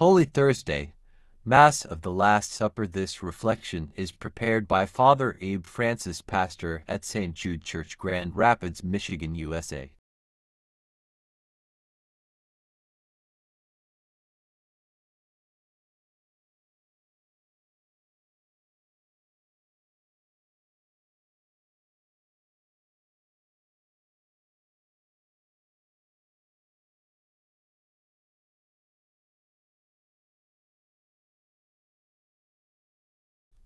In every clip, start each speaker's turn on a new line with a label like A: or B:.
A: Holy Thursday, Mass of the Last Supper. This reflection is prepared by Father Abe Francis, pastor at St. Jude Church, Grand Rapids, Michigan, USA.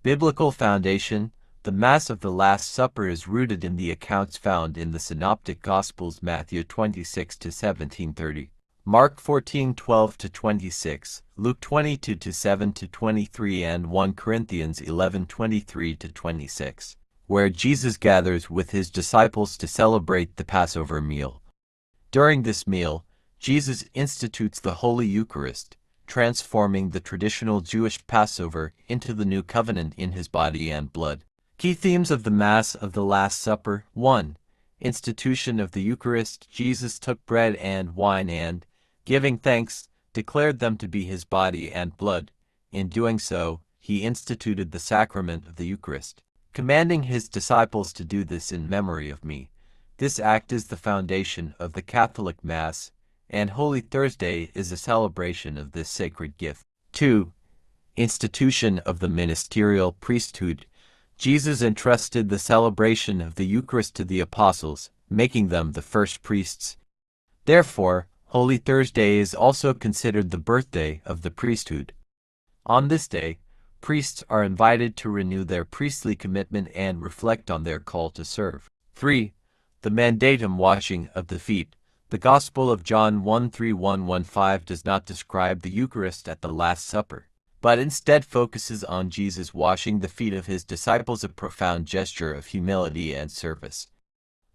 A: Biblical foundation. The Mass of the Last Supper is rooted in the accounts found in the Synoptic Gospels: Matthew 26-17:30, Mark 14:12-26, Luke 22:7-23, and 1 Corinthians 11:23-26, where Jesus gathers with his disciples to celebrate the Passover meal. During this meal, Jesus institutes the Holy Eucharist, transforming the traditional Jewish Passover into the new covenant in his body and blood. Key themes of the Mass of the Last Supper. 1. Institution of the Eucharist. Jesus took bread and wine and, giving thanks, declared them to be his body and blood. In doing so, he instituted the sacrament of the Eucharist, commanding his disciples to do this in memory of me. This act is the foundation of the Catholic Mass, and Holy Thursday is a celebration of this sacred gift. 2. Institution of the ministerial priesthood. Jesus entrusted the celebration of the Eucharist to the apostles, making them the first priests. Therefore, Holy Thursday is also considered the birthday of the priesthood. On this day, priests are invited to renew their priestly commitment and reflect on their call to serve. 3. The mandatum washing of the feet. The Gospel of John 1:3-1-15 does not describe the Eucharist at the Last Supper, but instead focuses on Jesus washing the feet of his disciples, a profound gesture of humility and service.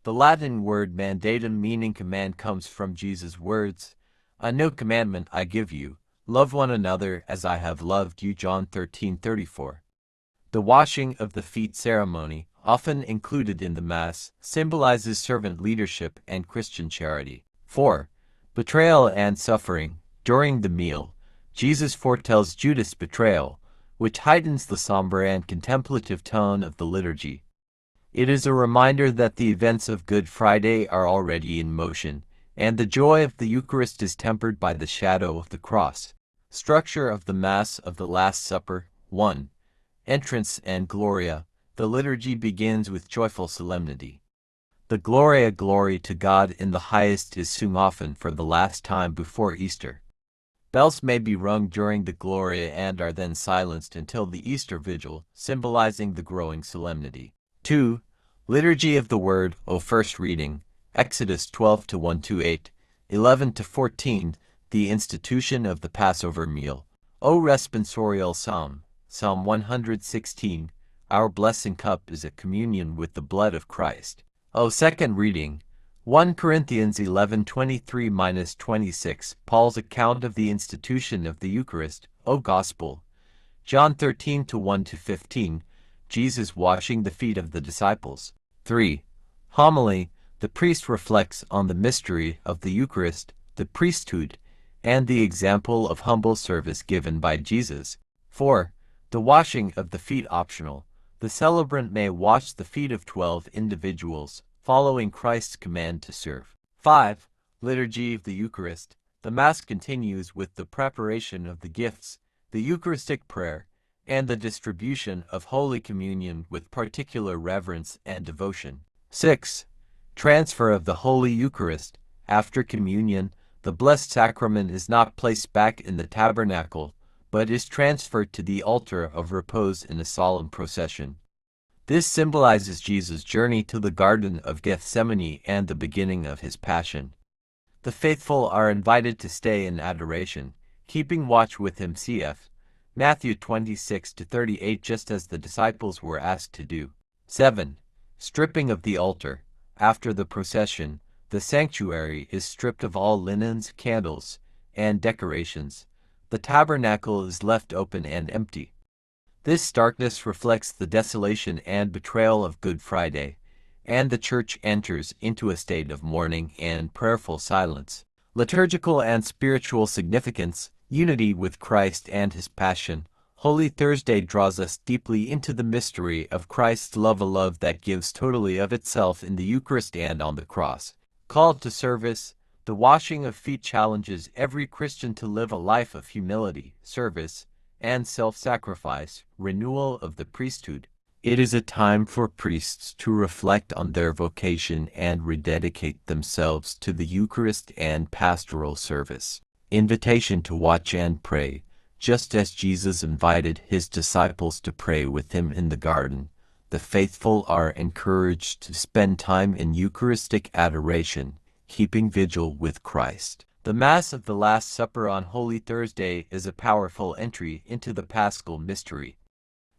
A: The Latin word mandatum, meaning command, comes from Jesus' words, "A new commandment I give you, love one another as I have loved you," John 13:34. The washing of the feet ceremony, often included in the Mass, symbolizes servant leadership and Christian charity. 4. Betrayal and suffering. During the meal, Jesus foretells Judas' betrayal, which heightens the somber and contemplative tone of the liturgy. It is a reminder that the events of Good Friday are already in motion, and the joy of the Eucharist is tempered by the shadow of the cross. Structure of the Mass of the Last Supper. 1. Entrance and Gloria. The liturgy begins with joyful solemnity. The Gloria, glory to God in the highest, is sung often for the last time before Easter. Bells may be rung during the Gloria and are then silenced until the Easter Vigil, symbolizing the growing solemnity. 2. Liturgy of the Word. First reading, Exodus 12:1-8, 11-14, the institution of the Passover meal. Responsorial Psalm. Psalm 116. Our blessing cup is a communion with the blood of Christ. Second reading, 1 Corinthians 11:23-26, Paul's account of the institution of the Eucharist. Gospel. John 13:1-15, Jesus washing the feet of the disciples. 3. Homily. The priest reflects on the mystery of the Eucharist, the priesthood, and the example of humble service given by Jesus. 4. The washing of the feet, optional. The celebrant may wash the feet of 12 individuals, following Christ's command to serve. 5. Liturgy of the Eucharist. The Mass continues with the preparation of the gifts, the Eucharistic prayer, and the distribution of Holy Communion with particular reverence and devotion. 6. Transfer of the Holy Eucharist. After communion, the Blessed Sacrament is not placed back in the tabernacle, but is transferred to the altar of repose in a solemn procession. This symbolizes Jesus' journey to the Garden of Gethsemane and the beginning of his Passion. The faithful are invited to stay in adoration, keeping watch with him, cf. Matthew 26-38, just as the disciples were asked to do. 7. Stripping of the altar. After the procession, the sanctuary is stripped of all linens, candles, and decorations. The tabernacle is left open and empty. This darkness reflects the desolation and betrayal of Good Friday, and the Church enters into a state of mourning and prayerful silence. Liturgical and spiritual significance. Unity with Christ and His Passion. Holy Thursday draws us deeply into the mystery of Christ's love, a love that gives totally of itself in the Eucharist and on the cross. Called to service, the washing of feet challenges every Christian to live a life of humility, service, and self-sacrifice, renewal of the priesthood. It is a time for priests to reflect on their vocation and rededicate themselves to the Eucharist and pastoral service. Invitation to watch and pray. Just as Jesus invited his disciples to pray with him in the garden, the faithful are encouraged to spend time in Eucharistic adoration, keeping vigil with Christ. The Mass of the Last Supper on Holy Thursday is a powerful entry into the Paschal mystery.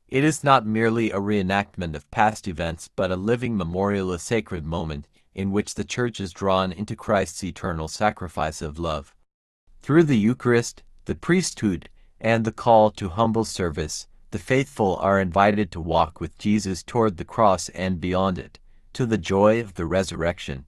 A: It is not merely a reenactment of past events, but a living memorial, a sacred moment in which the Church is drawn into Christ's eternal sacrifice of love. Through the Eucharist, the priesthood, and the call to humble service, the faithful are invited to walk with Jesus toward the cross and beyond it, to the joy of the resurrection.